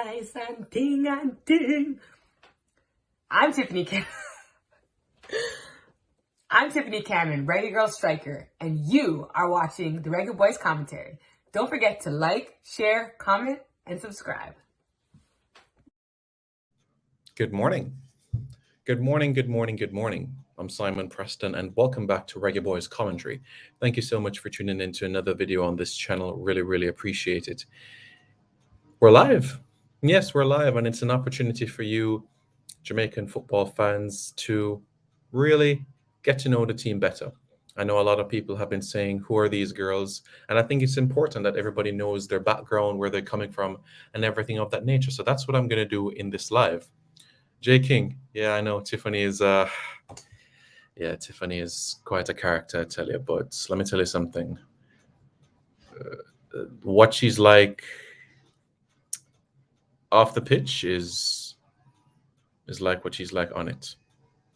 dice and ting and ting. I'm Tiffany Cameron. I'm Tiffany Cameron, Reggae Girl Striker, and you are watching the Reggae Boys Commentary. Don't forget to like, share, comment, and subscribe. Good morning. Good morning, good morning, good morning. I'm Simon Preston, and welcome back to Reggae Boys Commentary. Thank you so much for tuning in to another video on this channel. Really appreciate it. We're live. Yes, we're live, and it's an opportunity for you Jamaican football fans to really get to know the team better. I know a lot of people have been saying, who are these girls? And I think it's important that everybody knows their background, where they're coming from, and everything of that nature. So that's what I'm going to do in this live. J. King, yeah, I know Tiffany is Tiffany is quite a character, I tell you, but let me tell you something. What she's like off the pitch is like what she's like on it.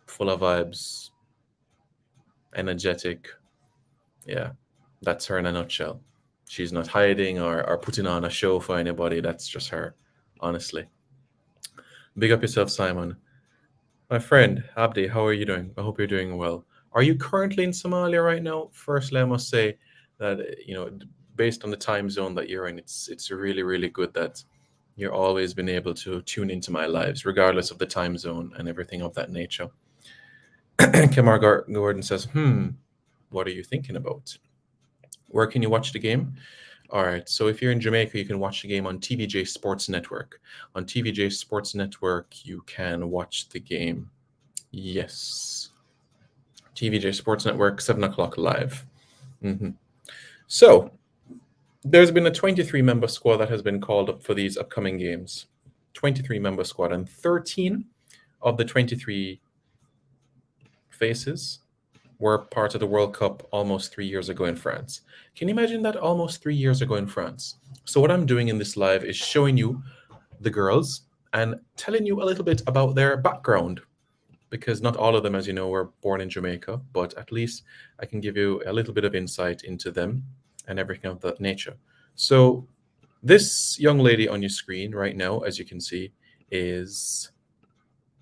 Full of vibes, energetic. Yeah, that's her in a nutshell. She's not hiding or putting on a show for anybody. That's just her, honestly. Big up yourself, Simon. My friend, Abdi, how are you doing? I hope you're doing well. Are you currently in Somalia right now? Firstly, I must say that, based on the time zone that you're in, it's really good that you're always been able to tune into my lives, regardless of the time zone and everything of that nature. Kamar Gordon says, what are you thinking about? Where can you watch the game? All right, so if you're in Jamaica, you can watch the game on TVJ Sports Network. On TVJ Sports Network, you can watch the game. Yes. TVJ Sports Network, 7 o'clock live. So, there's been a 23-member squad that has been called up for these upcoming games. 23-member squad, and 13 of the 23 faces were part of the World Cup almost 3 years ago in France. Can you imagine that? Almost 3 years ago in France. So what I'm doing in this live is showing you the girls and telling you a little bit about their background, because not all of them, as you know, were born in Jamaica, but at least I can give you a little bit of insight into them and everything of that nature. So this young lady on your screen right now, as you can see, is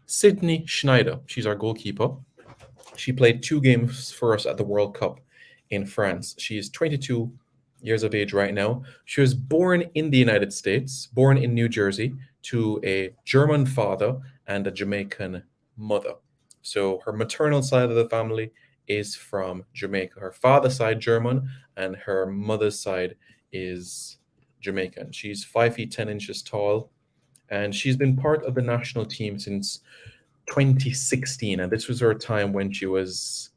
Sydney Schneider. She's our goalkeeper. She played 2 games for us at the World Cup in France. She is 22 years of age right now. She was born in the United States, born in New Jersey, to a German father and a Jamaican mother. So her maternal side of the family is from Jamaica. Her father's side German, and her mother's side is Jamaican. She's 5 feet 10 inches tall, and she's been part of the national team since 2016, and this was her time when she was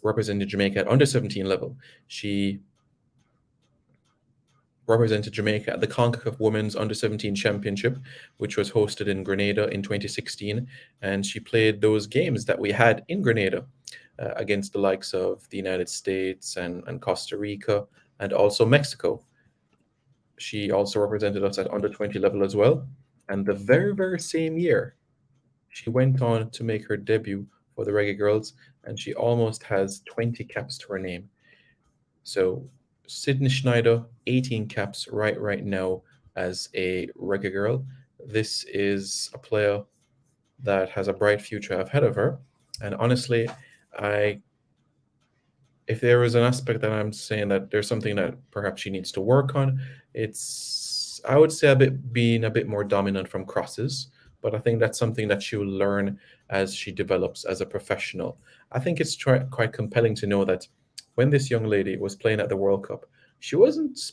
representing Jamaica at under 17 level. She represented Jamaica at the CONCACAF Women's Under 17 Championship, which was hosted in Grenada in 2016, and she played those games that we had in Grenada against the likes of the United States and Costa Rica and also Mexico. She also represented us at under 20 level as well, and the very same year she went on to make her debut for the Reggae Girlz, and she almost has 20 caps to her name. So Sydney Schneider, 18 caps right now as a Reggae Girl. This is a player that has a bright future ahead of her. And honestly, if there is an aspect that I'm saying that there's something that perhaps she needs to work on, it's, I would say, being a bit more dominant from crosses. But I think that's something that she will learn as she develops as a professional. I think it's quite compelling to know that when this young lady was playing at the World Cup, she wasn't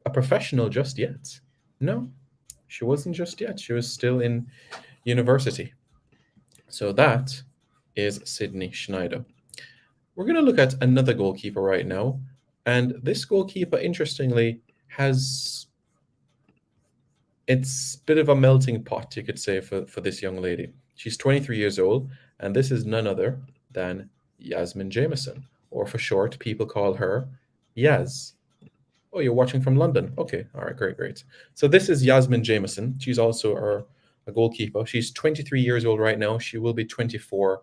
a professional just yet. No, she wasn't just yet. She was still in university. So that is Sydney Schneider. We're going to look at another goalkeeper right now. And this goalkeeper, interestingly, it's a bit of a melting pot, you could say, for this young lady. She's 23 years old, and this is none other than Jasmine Jameson, or for short, people call her Yaz. Oh, you're watching from London. Okay, all right, great. So this is Jasmine Jameson. She's also a goalkeeper. She's 23 years old right now. She will be 24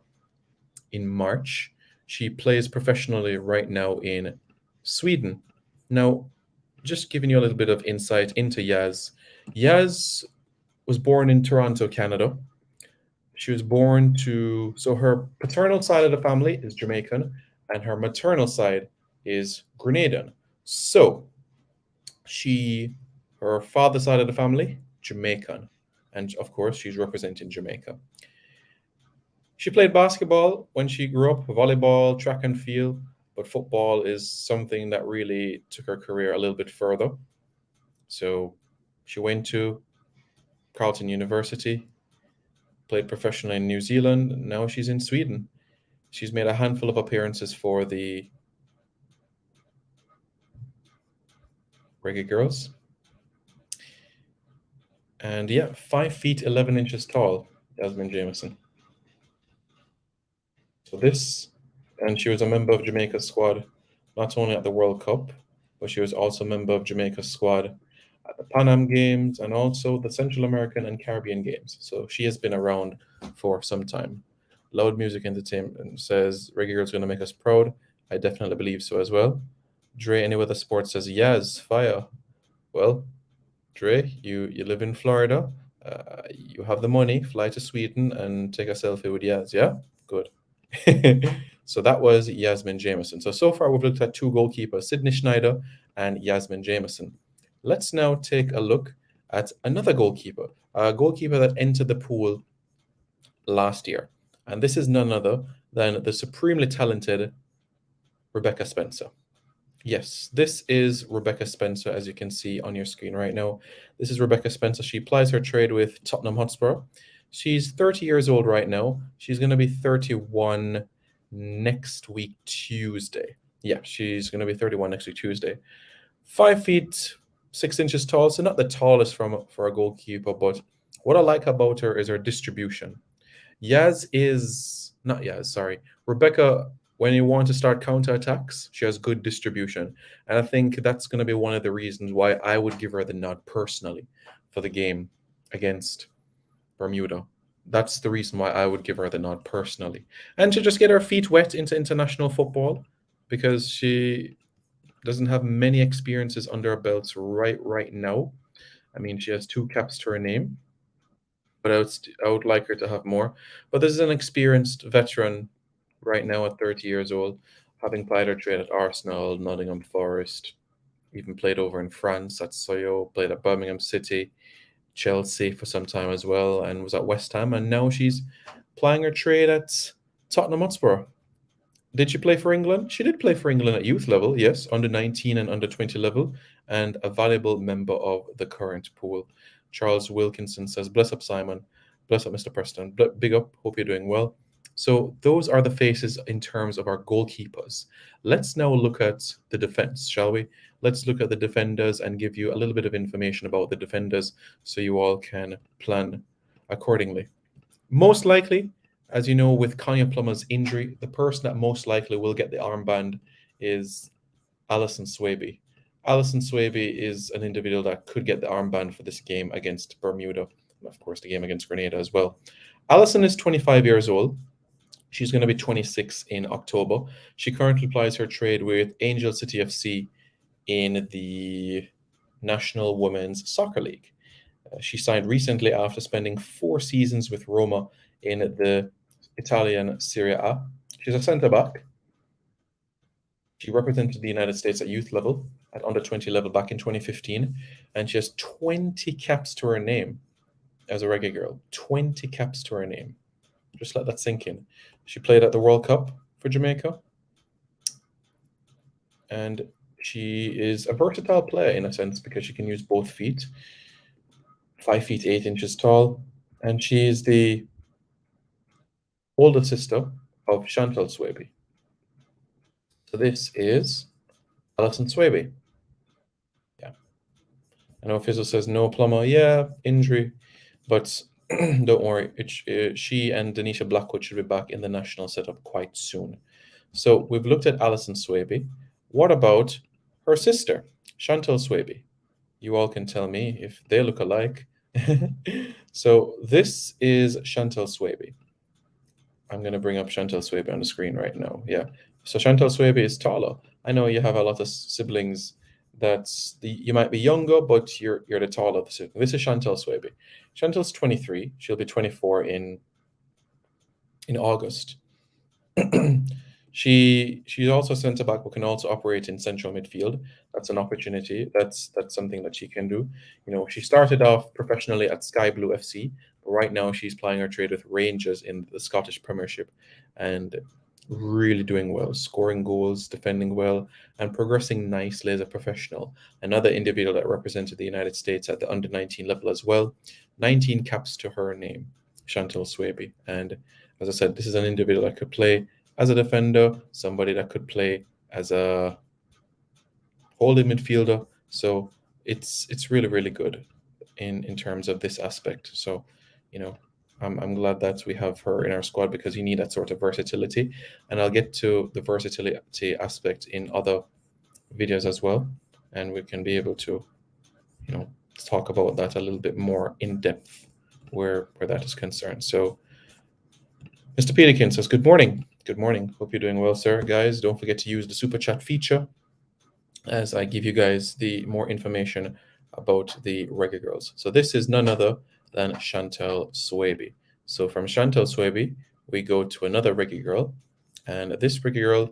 in March. She plays professionally right now in Sweden. Now, just giving you a little bit of insight into Yaz. Yaz was born in Toronto, Canada. She was born to, so her paternal side of the family is Jamaican and her maternal side is Grenadian. So her father's side of the family, Jamaican. And of course, she's representing Jamaica. She played basketball when she grew up, volleyball, track and field, but football is something that really took her career a little bit further. So she went to Carleton University, played professionally in New Zealand, and now she's in Sweden. She's made a handful of appearances for the Reggae Girlz. And yeah, 5 feet 11 inches tall, Jasmine Jameson. So and she was a member of Jamaica's squad, not only at the World Cup, but she was also a member of Jamaica's squad at the Pan Am Games and also the Central American and Caribbean Games. So she has been around for some time. Loud Music Entertainment says Reggae Girlz going to make us proud. I definitely believe so as well. Dre Any Weather Sports says yes, fire. Well, Dre, you live in Florida. You have the money. Fly to Sweden and take a selfie with Yaz. Yeah, good. So that was Jasmine Jameson. So far we've looked at two goalkeepers, Sydney Schneider and Jasmine Jameson. Let's now take a look at another goalkeeper, a goalkeeper that entered the pool last year. And this is none other than the supremely talented Rebecca Spencer. Yes, this is Rebecca Spencer, as you can see on your screen right now. This is Rebecca Spencer. She plies her trade with Tottenham Hotspur. She's 30 years old right now. She's going to be 31 next week, Tuesday. Yeah, she's going to be 31 next week, Tuesday. 5 feet 6 inches tall, so not the tallest for a goalkeeper, but what I like about her is her distribution. Rebecca, when you want to start counterattacks, she has good distribution. And I think that's going to be one of the reasons why I would give her the nod personally for the game against Bermuda. That's the reason why I would give her the nod personally. And to just get her feet wet into international football, because she doesn't have many experiences under her belts right now. I mean, she has 2 caps to her name, but I would like her to have more. But this is an experienced veteran right now at 30 years old, having played her trade at Arsenal, Nottingham Forest, even played over in France at Soyo, played at Birmingham City, Chelsea for some time as well, and was at West Ham, and now she's plying her trade at Tottenham Hotspur. Did she play for England? She did play for England at youth level, yes, under 19 and under 20 level, and a valuable member of the current pool. Charles Wilkinson says, bless up, Simon. Bless up, Mr. Preston. Big up. Hope you're doing well. So those are the faces in terms of our goalkeepers. Let's now look at the defense, shall we? Let's look at the defenders and give you a little bit of information about the defenders so you all can plan accordingly. Most likely, as you know, with Kanya Plummer's injury, the person that most likely will get the armband is Alison Swaby. Alison Swaby is an individual that could get the armband for this game against Bermuda, and of course the game against Grenada as well. Alison is 25 years old. She's going to be 26 in October. She currently plies her trade with Angel City FC in the National Women's Soccer League. She signed recently after spending 4 seasons with Roma in the Italian Serie A. She's a centre-back. She represented the United States at youth level, at under 20 level back in 2015, and she has 20 caps to her name as a Reggae girl. 20 caps to her name. Just let that sink in. She played at the World Cup for Jamaica, and she is a versatile player in a sense because she can use both feet. 5 feet 8 inches tall, and she is the older sister of Chantel Swaby. So this is Alison Swaby. Yeah. I know Fizzle says no Plummer. Yeah, injury, but don't worry. She and Denisha Blackwood should be back in the national setup quite soon. So we've looked at Alison Swaby. What about her sister, Chantel Swaby? You all can tell me if they look alike. So this is Chantel Swaby. I'm going to bring up Chantel Swaby on the screen right now. Yeah. So Chantel Swaby is taller. I know you have a lot of siblings you might be younger, but you're the taller of the two. This is Chantel Swaby. Chantel's 23. She'll be 24 in August. She's also centre back, but can also operate in central midfield. That's an opportunity. That's something that she can do. She started off professionally at Sky Blue FC, but right now she's plying her trade with Rangers in the Scottish Premiership, and really doing well, scoring goals, defending well, and progressing nicely as a professional. Another individual that represented the United States at the under-19 level as well. 19 caps to her name, Chantel Swaby. And as I said, this is an individual that could play as a defender, somebody that could play as a holding midfielder. So it's really, really good in terms of this aspect. So, I'm glad that we have her in our squad, because you need that sort of versatility. And I'll get to the versatility aspect in other videos as well. And we can be able to, talk about that a little bit more in depth where that is concerned. So Mr. Peterkin says, good morning. Good morning. Hope you're doing well, sir. Guys, don't forget to use the super chat feature as I give you guys the more information about the Reggae Girlz. So this is none other than Chantel Swaby. So from Chantel Swaby, we go to another Reggae girl. And this Reggae girl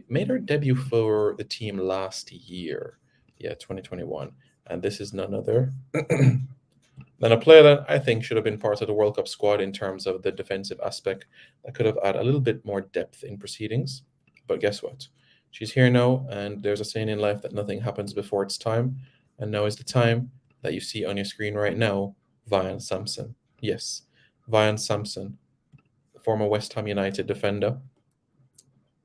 made her debut for the team last year. 2021. And this is none other than a player that I think should have been part of the World Cup squad in terms of the defensive aspect, that could have added a little bit more depth in proceedings. But guess what? She's here now, and there's a saying in life that nothing happens before its time. And now is the time that you see on your screen right now, Vian Sampson. Yes, Vian Sampson, the former West Ham United defender.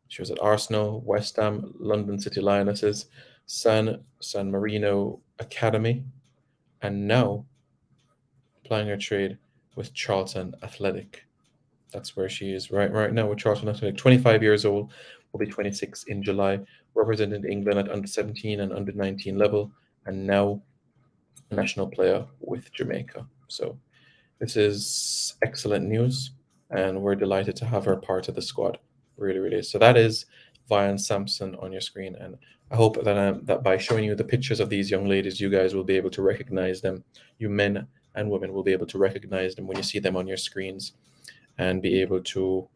She was at Arsenal, West Ham, London City Lionesses, San Marino Academy, and now plying her trade with Charlton Athletic. That's where she is right now with Charlton Athletic. 25 years old, will be 26 in July, represented England at under 17 and under 19 level, and now a national player with Jamaica. So this is excellent news, and we're delighted to have her part of the squad. Really, really. So that is Vian Sampson on your screen, and I hope that by showing you the pictures of these young ladies, you guys will be able to recognize them. You men and women will be able to recognize them when you see them on your screens, and be able to,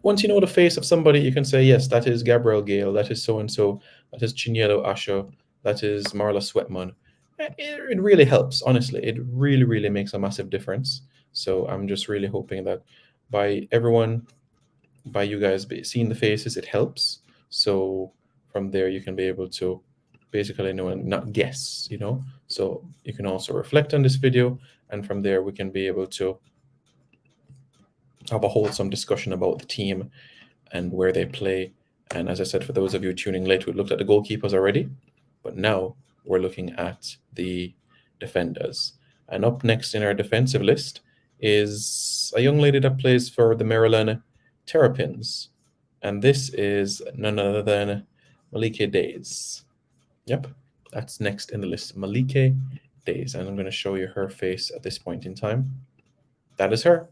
once you know the face of somebody, you can say, yes, that is Gabrielle Gale, that is so-and-so, that is Chinyelo Asher, that is Marla Sweatman. It really helps, honestly. It really, really makes a massive difference. So I'm just really hoping that by you guys seeing the faces, it helps. So from there, you can be able to basically know and not guess, So you can also reflect on this video, and from there, we can be able to have a wholesome discussion about the team and where they play. And as I said, for those of you tuning late, we looked at the goalkeepers already, but now we're looking at the defenders. And up next in our defensive list is a young lady that plays for the Maryland Terrapins. And this is none other than Maliki Days. Yep, that's next in the list, Maliki Days. And I'm going to show you her face at this point in time. That is her.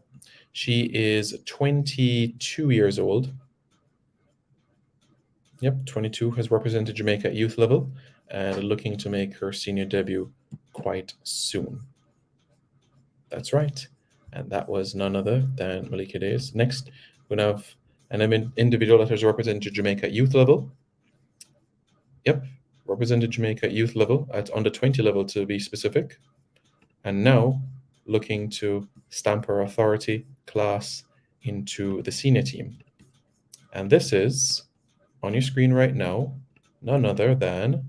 She is 22 years old. Yep, 22, has represented Jamaica at youth level and looking to make her senior debut quite soon. That's right. And that was none other than Maliki Days. Next, we have an individual that has represented Jamaica at youth level. Yep, represented Jamaica at youth level, at under 20 level to be specific. And now looking to stamp her authority class into the senior team. And this is, on your screen right now, none other than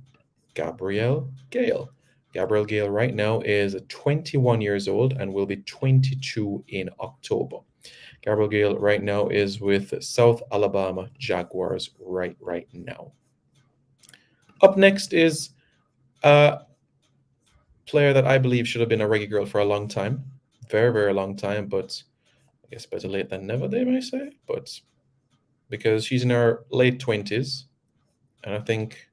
Gabrielle Gale. Gabrielle Gale right now is 21 years old and will be 22 in October. Gabrielle Gale right now is with South Alabama Jaguars right now. Up next is a player that I believe should have been a Reggae girl for a long time. Very, very long time, but I guess better late than never, they may say. But because she's in her late 20s, and I think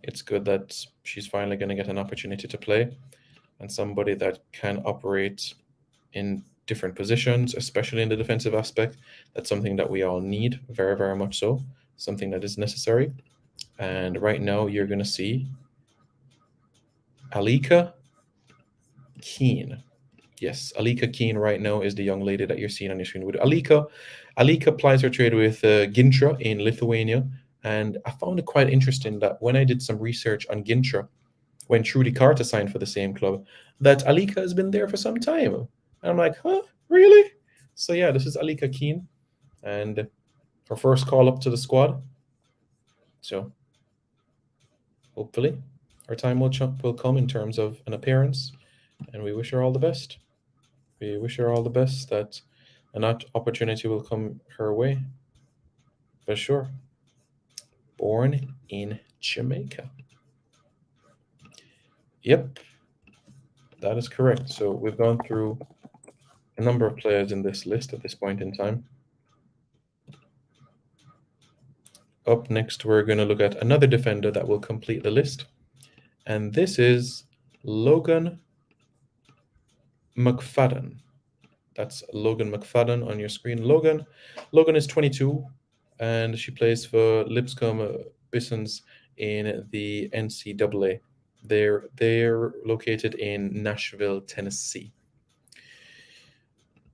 it's good that she's finally going to get an opportunity to play, and somebody that can operate in different positions, especially in the defensive aspect. That's something that we all need, very, very much so, something that is necessary. And right now you're going to see Alika Keane. Yes, Alika Keane right now is the young lady that you're seeing on your screen. With Alika plies her trade with Gintra in Lithuania. And I found it quite interesting that when I did some research on Gintra, when Trudy Carter signed for the same club, that Alika has been there for some time. And I'm like, huh, really? So yeah, this is Alika Keane and her first call up to the squad. So hopefully her time will come in terms of an appearance, and we wish her all the best. We wish her all the best, that an opportunity will come her way for sure. Born in Jamaica. Yep, that is correct. So we've gone through a number of players in this list at this point in time. Up next, we're going to look at another defender that will complete the list. And this is Logan Mcfadden. That's Logan Mcfadden on your screen. Logan is 22, and she plays for Lipscomb Bisons in the NCAA. They're located in Nashville, Tennessee.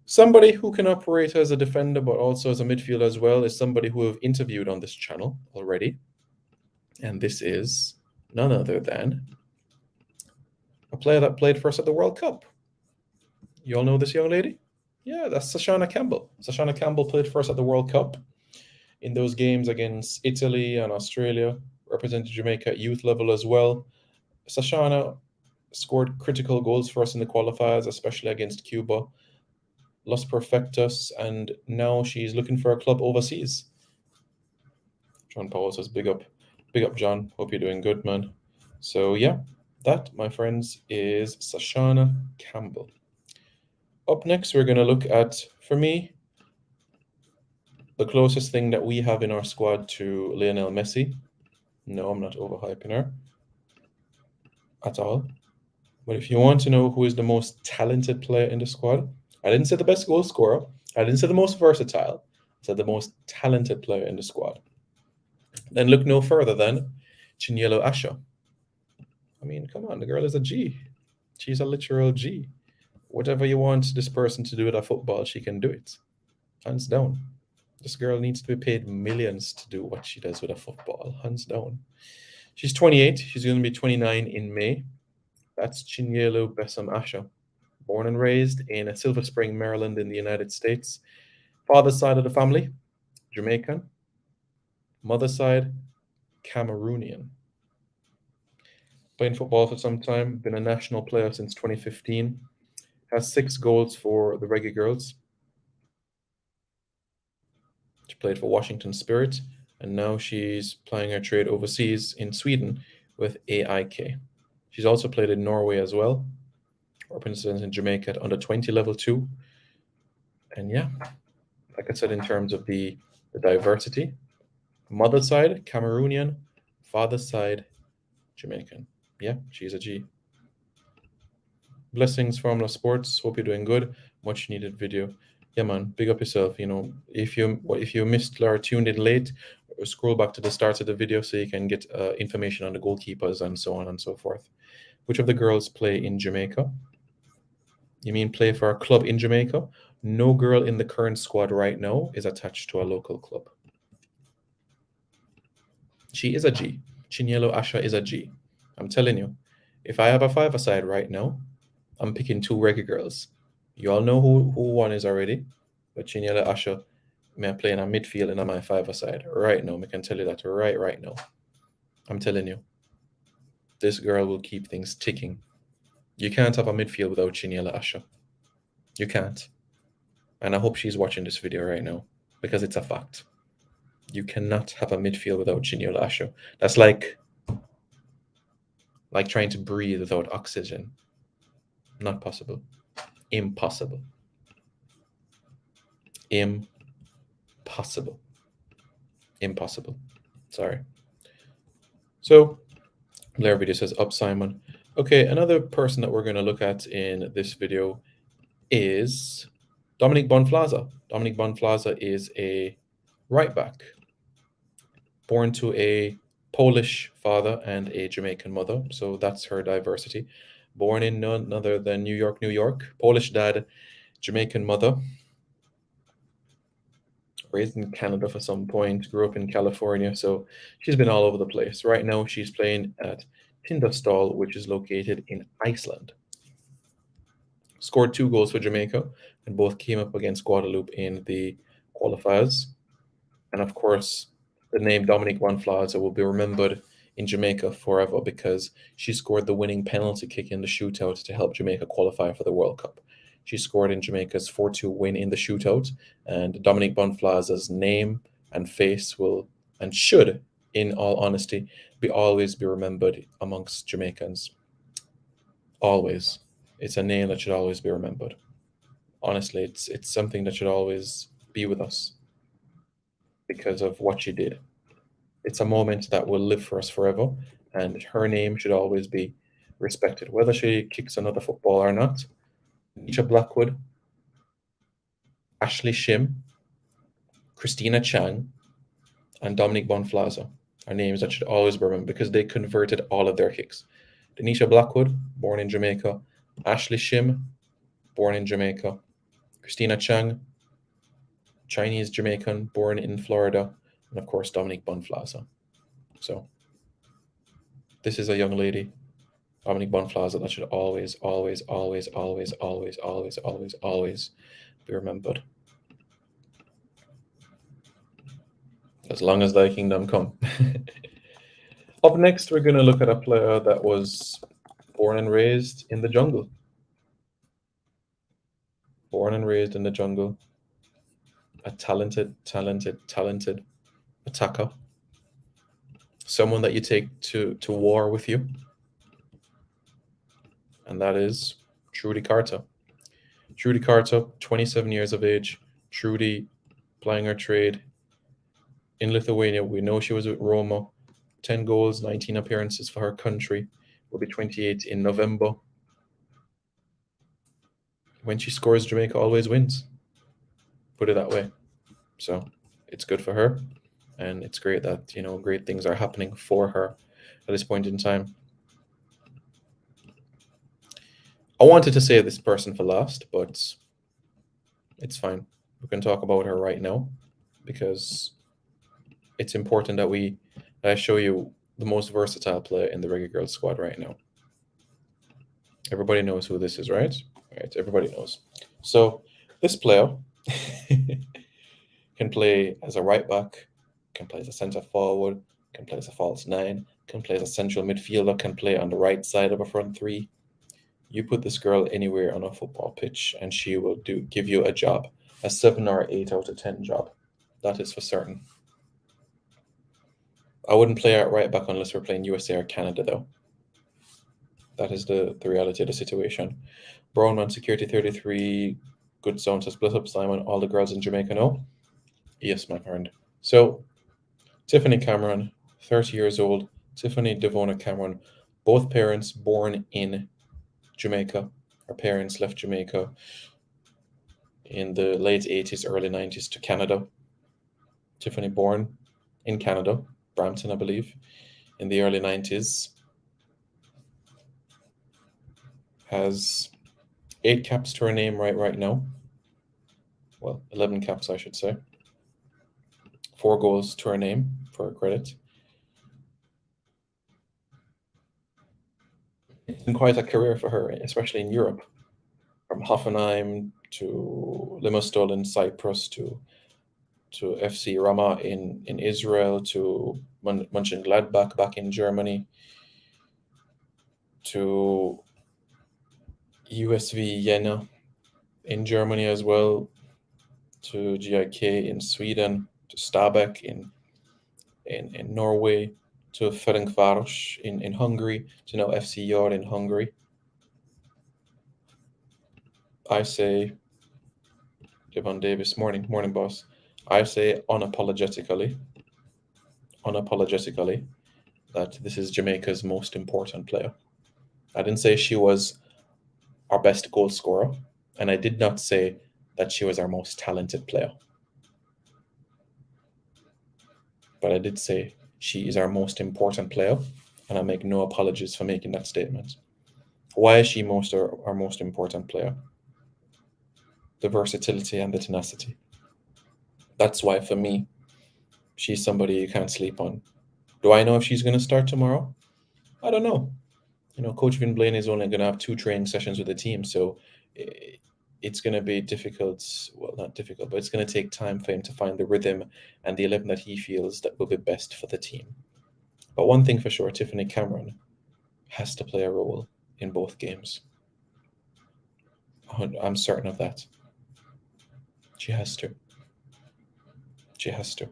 Somebody who can operate as a defender but also as a midfielder as well is somebody who I've interviewed on this channel already. And this is none other than a player that played for us at the World Cup. You all know this young lady? Yeah, that's Sushana Campbell. Sushana Campbell played for us at the World Cup in those games against Italy and Australia, represented Jamaica at youth level as well. Sushana scored critical goals for us in the qualifiers, especially against Cuba. Los Perfectos, and now she's looking for a club overseas. John Powell says, big up John. Hope you're doing good, man. So yeah, that, my friends, is Sushana Campbell. Up next, we're going to look at, for me, the closest thing that we have in our squad to Lionel Messi. No, I'm not overhyping her at all. But if you want to know who is the most talented player in the squad, I didn't say the best goal scorer. I didn't say the most versatile. I said the most talented player in the squad. Then look no further than Chinyelo Asha. I mean, come on, the girl is a G. She's a literal G. Whatever you want this person to do with a football, she can do it. Hands down. This girl needs to be paid millions to do what she does with a football. Hands down. She's 28. She's going to be 29 in May. That's Chinyelo Besam Asha. Born and raised in Silver Spring, Maryland in the United States. Father's side of the family, Jamaican. Mother's side, Cameroonian. Playing football for some time, been a national player since 2015. Has 6 goals for the Reggae Girlz. She played for Washington Spirit, and now she's plying her trade overseas in Sweden with AIK. She's also played in Norway as well, representing Jamaica at under 20 level 2. And yeah, like I said, in terms of the diversity, mother's side, Cameroonian, father's side, Jamaican. Yeah, she's a G. Blessings, Formula Sports. Hope you're doing good. Much needed video. Yeah, man, big up yourself. You know, if you missed or tuned in late, scroll back to the start of the video so you can get information on the goalkeepers and so on and so forth. Which of the girls play in Jamaica? You mean play for a club in Jamaica? No girl in the current squad right now is attached to a local club. She is a G. Chinyelo Asha is a G. I'm telling you, if I have a 5-a-side right now, I'm picking 2 Reggae Girls. You all know who one is already, but Chinyelo Asha, me playing a midfield in my 5-a-side right now. I can tell you that right now. I'm telling you, this girl will keep things ticking. You can't have a midfield without Chinyelo Asha. You can't. And I hope she's watching this video right now, because it's a fact. You cannot have a midfield without Chinyelo Asha. That's like trying to breathe without oxygen. Not possible. Impossible. Impossible. Impossible. Sorry. So, Blair video says, up Simon. Okay, another person that we're going to look at in this video is Dominique Bonflaza. Dominique Bonflaza is a right back, born to a Polish father and a Jamaican mother, so that's her diversity. Born in none other than New York, New York. Polish dad, Jamaican mother. Raised in Canada for some point, grew up in California, so she's been all over the place. Right now, she's playing at Tindastal, which is located in Iceland. Scored 2 goals for Jamaica, and both came up against Guadeloupe in the qualifiers. And of course, the name Dominique Bonflaza will be remembered in Jamaica forever because she scored the winning penalty kick in the shootout to help Jamaica qualify for the World Cup. She scored in Jamaica's 4-2 win in the shootout, and Dominique Bonflaza's name and face will, and should, in all honesty, always be remembered amongst Jamaicans. Always. It's a name that should always be remembered. Honestly, it's something that should always be with us because of what she did. It's a moment that will live for us forever, and her name should always be respected, whether she kicks another football or not. Nisha Blackwood, Ashley Shim, Christina Chang, and Dominique Bonflaza are names that should always be remembered because they converted all of their kicks. Denisha Blackwood, born in Jamaica. Ashley Shim, born in Jamaica. Christina Chang, Chinese Jamaican, born in Florida. And of course, Dominique Bonflaza. So, this is a young lady, Dominique Bonflaza, that should always, always, always, always, always, always, always, always be remembered. As long as thy kingdom come. Up next, we're going to look at a player that was born and raised in the jungle. Born and raised in the jungle. A talented attacker. Someone that you take to war with you. And that is Trudy Carter. Trudy Carter, 27 years of age. Trudy plying her trade in Lithuania. We know she was with Roma. 10 goals, 19 appearances for her country. Will be 28 in November. When she scores, Jamaica always wins. Put it that way. So it's good for her. And it's great that, great things are happening for her at this point in time. I wanted to say this person for last, but it's fine. We can talk about her right now because it's important that I show you the most versatile player in the Reggae Girlz squad right now. Everybody knows who this is, right? Right, everybody knows. So this player can play as a right back, can play as a centre forward, can play as a false 9, can play as a central midfielder, can play on the right side of a front 3. You put this girl anywhere on a football pitch and she will give you a job, a 7 or 8 out of 10 job. That is for certain. I wouldn't play her at right back unless we're playing USA or Canada, though. That is the reality of the situation. Brownman Security 33, good sound says, split up Simon, all the girls in Jamaica know. Yes, my friend. So, Tiffany Cameron, 30 years old. Tiffany Devona Cameron, both parents born in Jamaica. Her parents left Jamaica in the late 80s, early 90s to Canada. Tiffany born in Canada, Brampton, I believe, in the early 90s. Has 8 caps to her name right now. Well, 11 caps, I should say. 4 goals to her name, for her credit. It's been quite a career for her, especially in Europe. From Hoffenheim to Limassol in Cyprus to FC Rama in Israel to Mönchengladbach back in Germany to USV Jena in Germany as well, to GIK in Sweden, to Stabæk in Norway, to Ferencváros in Hungary, to now FC Jar in Hungary. I say, Javon Davis, morning boss. I say unapologetically that this is Jamaica's most important player. I didn't say she was our best goal scorer, and I did not say that she was our most talented player. But I did say she is our most important player, and I make no apologies for making that statement. Why is she our most important player? The versatility and the tenacity. That's why, for me, she's somebody you can't sleep on. Do I know if she's going to start tomorrow? I don't know. Coach Vin Blaine is only going to have 2 training sessions with the team, so it's going to be difficult. Well, not difficult, but it's going to take time for him to find the rhythm and the 11 that he feels that will be best for the team. But one thing for sure, Tiffany Cameron has to play a role in both games. I'm certain of that. She has to. She has to.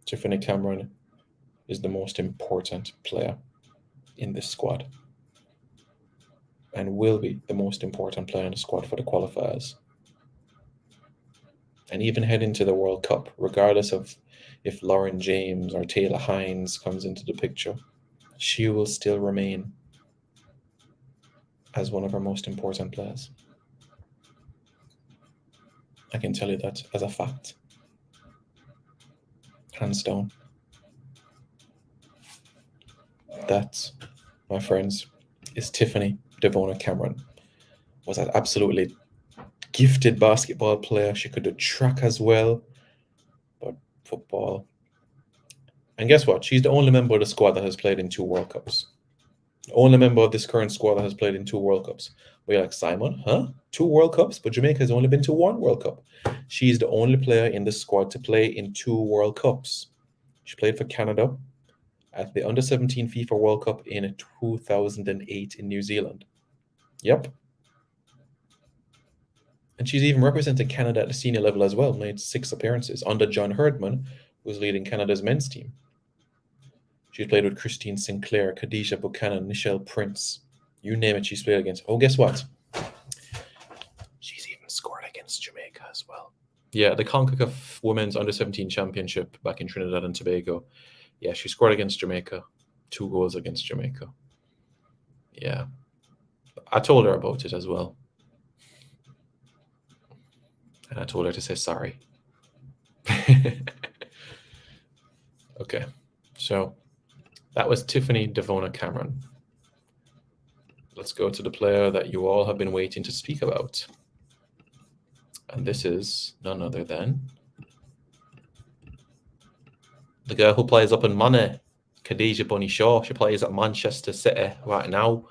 Tiffany Cameron is the most important player in this squad and will be the most important player in the squad for the qualifiers. And even head into the World Cup, regardless of if Lauren James or Taylor Hines comes into the picture, she will still remain as one of our most important players. I can tell you that as a fact. Hands down. That, my friends, is Tiffany Devona Cameron. Was an absolutely gifted basketball player. She could do track as well, but football. And guess what? She's the only member of the squad that has played in 2 World Cups. The only member of this current squad that has played in 2 World Cups. We're like, Simon, huh? 2 World Cups? But Jamaica has only been to 1 World Cup. She's the only player in the squad to play in 2 World Cups. She played for Canada at the Under-17 FIFA World Cup in 2008 in New Zealand. Yep. And she's even represented Canada at the senior level as well, made 6 appearances under John Herdman, who's leading Canada's men's team. She's played with Christine Sinclair, Khadijah Buchanan, Nichelle Prince. You name it, she's played against. Oh, guess what? She's even scored against Jamaica as well. Yeah, the CONCACAF Women's Under-17 Championship back in Trinidad and Tobago. Yeah, she scored against Jamaica. 2 goals against Jamaica. Yeah. I told her about it as well. And I told her to say sorry. Okay, so that was Tiffany Devona Cameron. Let's go to the player that you all have been waiting to speak about. And this is none other than the girl who plays up in Money, Khadijah Bunny Shaw. She plays at Manchester City right now.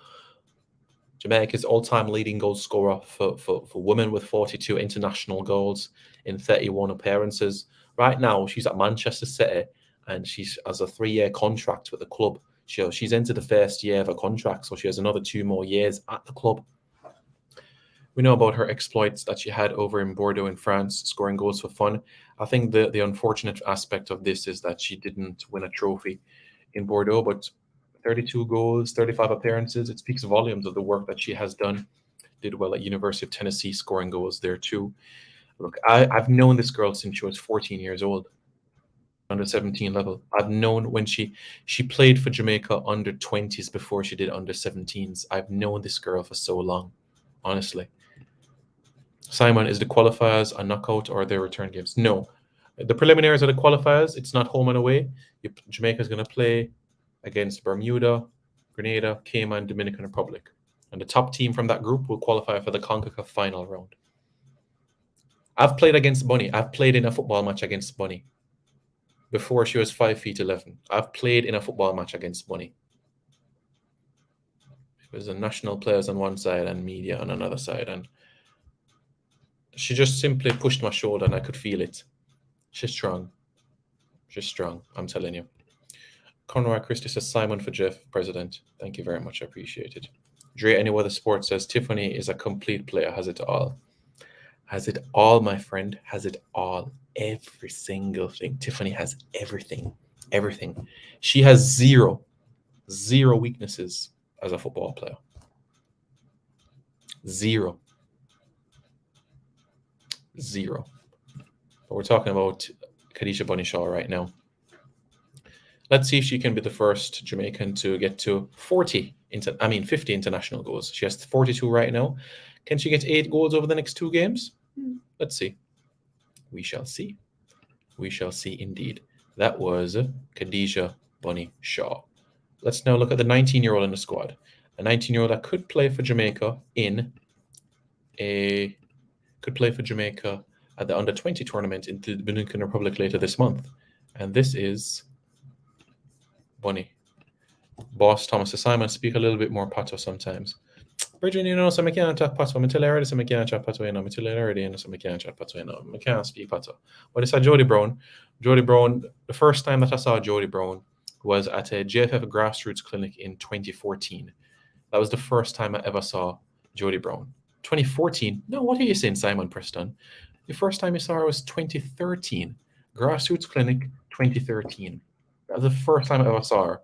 Jamaica's all-time leading goal scorer for women with 42 international goals in 31 appearances. Right now, she's at Manchester City and she has a 3-year contract with the club. She's entered the first year of her contract, so she has another 2 more years at the club. We know about her exploits that she had over in Bordeaux in France, scoring goals for fun. I think the unfortunate aspect of this is that she didn't win a trophy in Bordeaux, but 32 goals, 35 appearances. It speaks volumes of the work that she has done. Did well at University of Tennessee, scoring goals there too. Look, I've known this girl since she was 14 years old, under 17 level. I've known when she played for Jamaica under 20s before she did under 17s. I've known this girl for so long, honestly. Simon, is the qualifiers a knockout or their return games? No. The preliminaries are the qualifiers. It's not home and away. Jamaica is going to play against Bermuda, Grenada, Cayman, Dominican Republic. And the top team from that group will qualify for the CONCACAF final round. I've played against Bunny. I've played in a football match against Bunny before she was 5'11". I've played in a football match against Bunny. It was the national players on one side and media on another side. And she just simply pushed my shoulder and I could feel it. She's strong. She's strong, I'm telling you. Conroy Christie says, Simon for Jeff, President. Thank you very much. I appreciate it. Dre Anyweather Sports says, Tiffany is a complete player. Has it all. Has it all, my friend. Has it all. Every single thing. Tiffany has everything. Everything. She has zero weaknesses as a football player. Zero. But we're talking about Khadijah Bunny Shaw right now. Let's see if she can be the first Jamaican to get to 50 international goals. She has 42 right now. Can she get 8 goals over the next 2 games? Let's see. We shall see. We shall see indeed. That was Khadijah Bunny Shaw. Let's now look at the 19-year-old in the squad. A 19-year-old that could play for Jamaica at the under-20 tournament in the Dominican Republic later this month. And this is Bunny. Boss Thomas Simon speak a little bit more Pato sometimes. Bridget, you know, so I can't talk Pato. I tell you already, so I can't chat Pato, you know. I tell you already, so I can't chat Pato, you know. I can't speak Pato. But it's a Jody Brown. Jody Brown, the first time that I saw Jody Brown was at a JFF grassroots clinic in 2014. That was the first time I ever saw Jody Brown. 2014? No, what are you saying, Simon Preston? The first time you saw her was 2013. Grassroots clinic, 2013. That was the first time I ever saw her.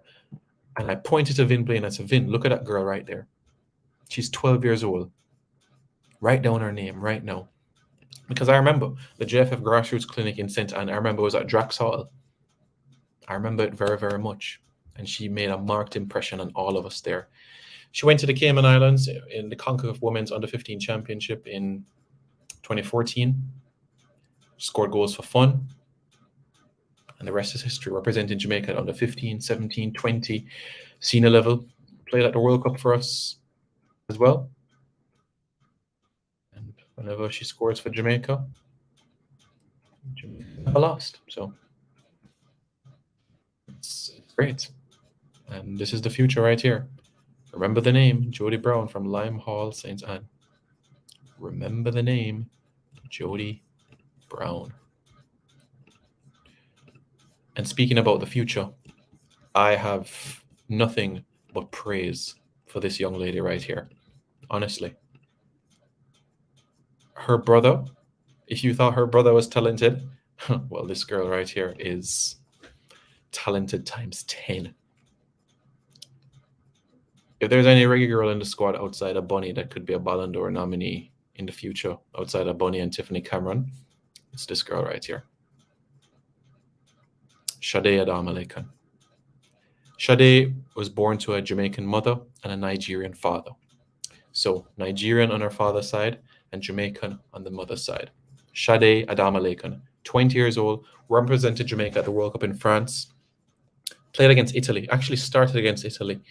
And I pointed to Vin Blaine and I said, Vin, look at that girl right there. She's 12 years old. Write down her name right now. Because I remember the JFF grassroots clinic in St. Anne, I remember it was at Drax Hall. I remember it very, very much. And she made a marked impression on all of us there. She went to the Cayman Islands in the CONCACAF Women's Under-15 Championship in 2014. Scored goals for fun. And the rest is history. Representing Jamaica at under-15, 17, 20, senior level. Played at the World Cup for us as well. And whenever she scores for Jamaica never lost. So it's great. And this is the future right here. Remember the name, Jody Brown from Lime Hall, St. Anne. Remember the name, Jody Brown. And speaking about the future, I have nothing but praise for this young lady right here. Honestly. Her brother, if you thought her brother was talented, well, this girl right here is talented times 10. If there's any reggae girl in the squad outside of Bunny that could be a Ballon d'Or nominee in the future, outside of Bunny and Tiffany Cameron, it's this girl right here. Sade Adama-Lekan. Sade was born to a Jamaican mother and a Nigerian father. So Nigerian on her father's side and Jamaican on the mother's side. Sade Adama-Lekan, 20 years old, represented Jamaica at the World Cup in France, played against Italy, actually started against Italy.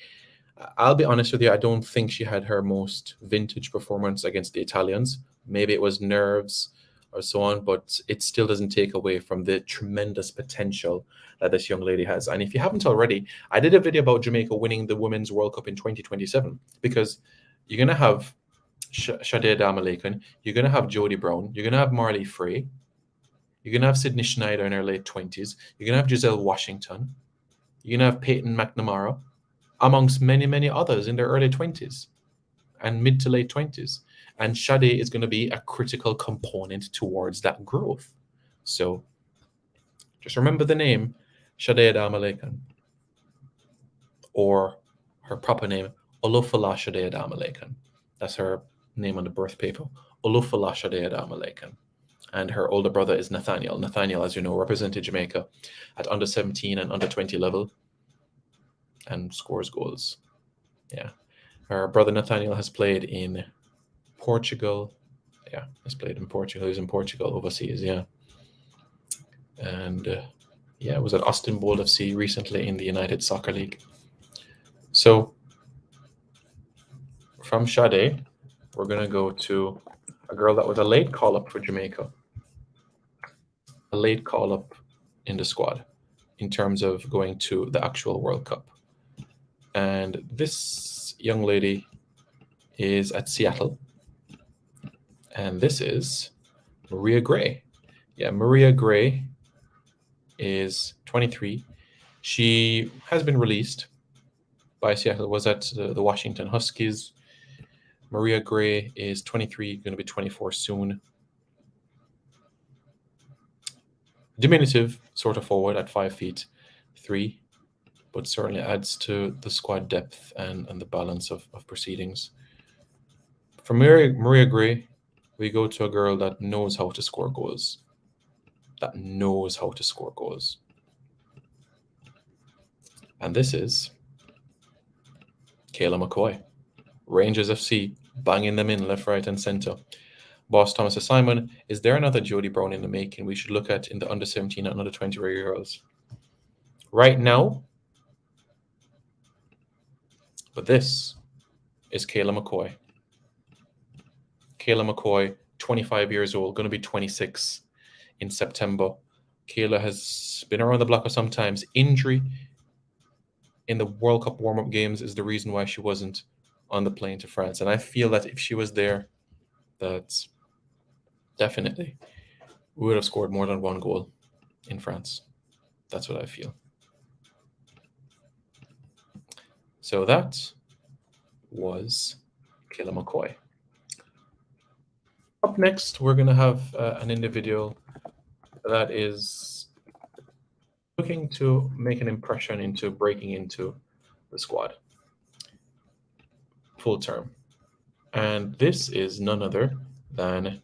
I'll be honest with you, I don't think she had her most vintage performance against the Italians. Maybe it was nerves or so on, but it still doesn't take away from the tremendous potential that this young lady has. And if you haven't already, I did a video about Jamaica winning the Women's World Cup in 2027, because you're going to have Sade Adama-Lekan, you're going to have Jody Brown, you're going to have Marley Frey, you're going to have Sydney Schneider in her late 20s, you're going to have Giselle Washington, you're going to have Peyton McNamara, amongst many, many others in their early 20s and mid to late 20s. And Sade is going to be a critical component towards that growth. So just remember the name, Sade Adama-Lekan, or her proper name, Olufala Sade Adama-Lekan. That's her name on the birth paper, Olufala Sade Adama-Lekan. And her older brother is Nathaniel. Nathaniel, as you know, represented Jamaica at under 17 and under 20 level and scores goals. Yeah. Her brother Nathaniel has played in Portugal. Yeah, has played in Portugal. He was in Portugal overseas, yeah. And yeah, was at Austin Bold FC recently in the United Soccer League. So from Sade, we're going to go to a girl that was a late call-up for Jamaica. A late call-up in the squad in terms of going to the actual World Cup. And this young lady is at Seattle. And this is Maria Gray. Yeah, Maria Gray is 23. She has been released by Seattle, was at the Washington Huskies. Maria Gray is 23, going to be 24 soon. Diminutive sort of forward at 5'3", but certainly adds to the squad depth and the balance of proceedings. From Maria Gray, we go to a girl that knows how to score goals. And this is Kayla Mccoy. Rangers FC, banging them in left, right, and center. Boss Thomas Simon, is there another Jodie Brown in the making we should look at in the under 17 and under 20 Reggae Girls? Right now, but this is Kayla Mccoy. Kayla Mccoy, 25 years old, going to be 26 in September. Kayla has been around the block for some times. Injury in the World Cup warm-up games is the reason why she wasn't on the plane to France. And I feel that if she was there, that definitely we would have scored more than one goal in France. That's what I feel. So that was Kayla Mccoy. Up next, we're going to have an individual that is looking to make an impression into breaking into the squad full term. And this is none other than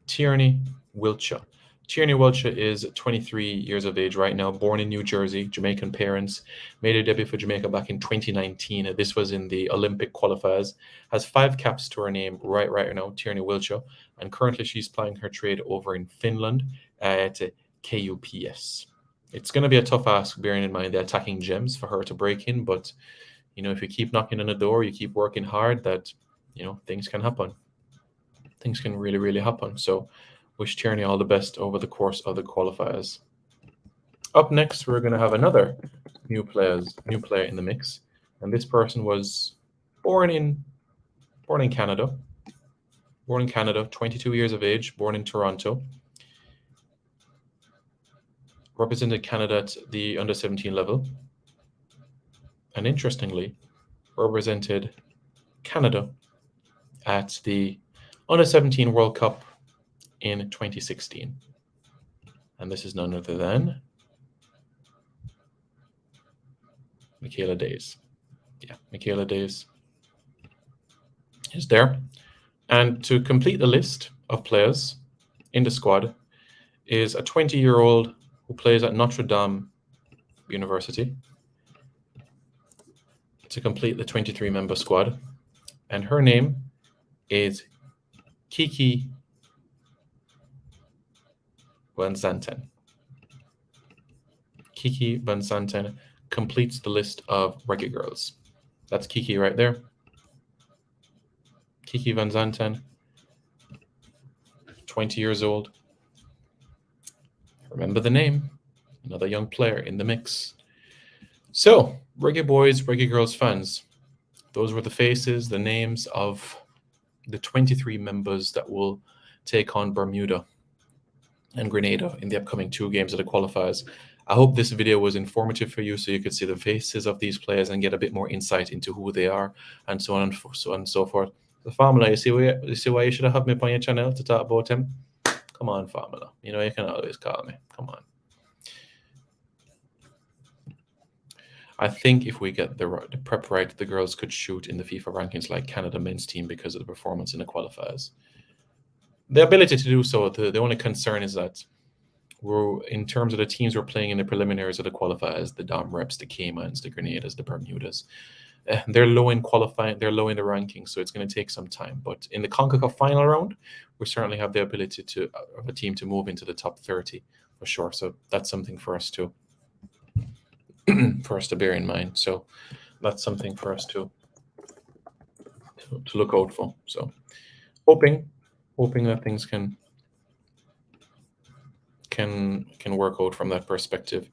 Tierney Wiltshire. Tierney Wiltshire is 23 years of age right now, born in New Jersey, Jamaican parents, made a debut for Jamaica back in 2019. This was in the Olympic qualifiers, has 5 caps to her name right now, Tierney Wiltshire, and currently she's plying her trade over in Finland at KUPS. It's going to be a tough ask, bearing in mind the attacking gems for her to break in, but if you keep knocking on the door, you keep working hard, that things can happen. Things can really, really happen. So wish Tierney all the best over the course of the qualifiers. Up next, we're going to have another new player in the mix, and this person was born in Canada. Born in Canada, 22 years of age, born in Toronto. Represented Canada at the under 17 level. And interestingly, represented Canada at the under 17 World Cup in 2016. And this is none other than Michaela Days. Yeah, Michaela Days is there. And to complete the list of players in the squad is a 20-year-old who plays at Notre Dame University to complete the 23-member squad. And her name is Kiki Van Zanten. Kiki Van Zanten completes the list of Reggae Girls. That's Kiki right there. Kiki Van Zanten, 20 years old. Remember the name. Another young player in the mix. So, Reggae Boys, Reggae Girls fans, those were the faces, the names of the 23 members that will take on Bermuda and Grenada in the upcoming 2 games of the qualifiers. I hope this video was informative for you so you could see the faces of these players and get a bit more insight into who they are and so on and so forth. The formula, you see why you should have me on your channel to talk about him? Come on, formula. You can always call me. Come on. I think if we get the prep right, the girls could shoot in the FIFA rankings like Canada men's team because of the performance in the qualifiers. The ability to do so, the only concern is that in terms of the teams we're playing in the preliminaries of the qualifiers, the Dom Reps, the Caymans, the Grenadas, the Bermudas, they're low in qualifying, they're low in the rankings, so it's going to take some time. But in the CONCACAF final round, we certainly have the ability of a team to move into the top 30 for sure. So that's something for us to bear in mind. So that's something for us to look out for. So hoping that things can work out from that perspective.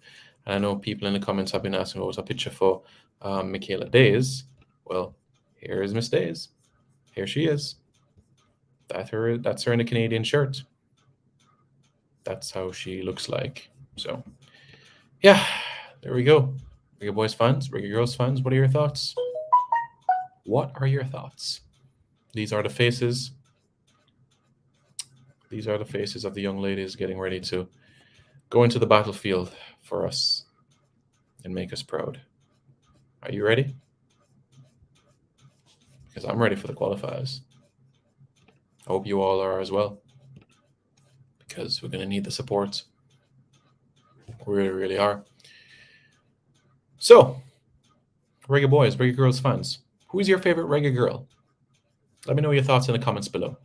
And I know people in the comments have been asking, what was a picture for Michaela Days? Well, here is Miss Days. Here she is. That's her in a Canadian shirt. That's how she looks like. So yeah, there we go. Reggae Boys fans, Reggae Girls fans, what are your thoughts? What are your thoughts? These are the faces. These are the faces of the young ladies getting ready to go into the battlefield for us and make us proud. Are you ready? Because I'm ready for the qualifiers. I hope you all are as well, because we're going to need the support. We really, really are. So, Reggae Boys, Reggae Girls fans, who is your favorite Reggae girl? Let me know your thoughts in the comments below.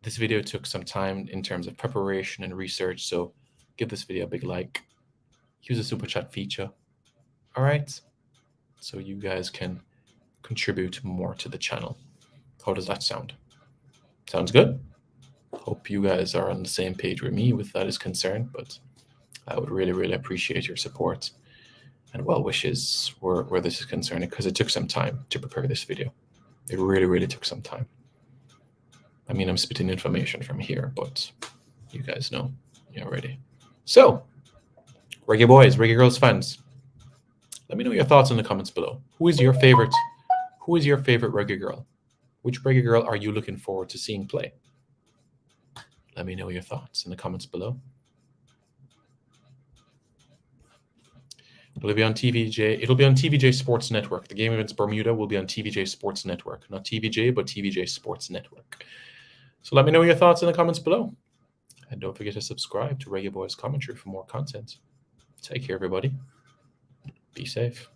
This video took some time in terms of preparation and research, so give this video a big like. Use the super chat feature. All right, so you guys can contribute more to the channel. How does that sound? Sounds good? Hope you guys are on the same page with me with that is concerned, but I would really, really appreciate your support and well wishes where this is concerned, because it took some time to prepare this video. It really, really took some time. I mean, I'm spitting information from here, but you guys know already. So, Reggae Boys, Reggae Girls fans, let me know your thoughts in the comments below. Who is your favorite Reggae Girl? Which Reggae Girl are you looking forward to seeing play? Let me know your thoughts in the comments below. Will it be on TVJ? It'll be on TVJ Sports Network. The Game Events Bermuda will be on TVJ Sports Network. Not TVJ, but TVJ Sports Network. So let me know your thoughts in the comments below. And don't forget to subscribe to Reggae Boys Commentary for more content. Take care, everybody. Be safe.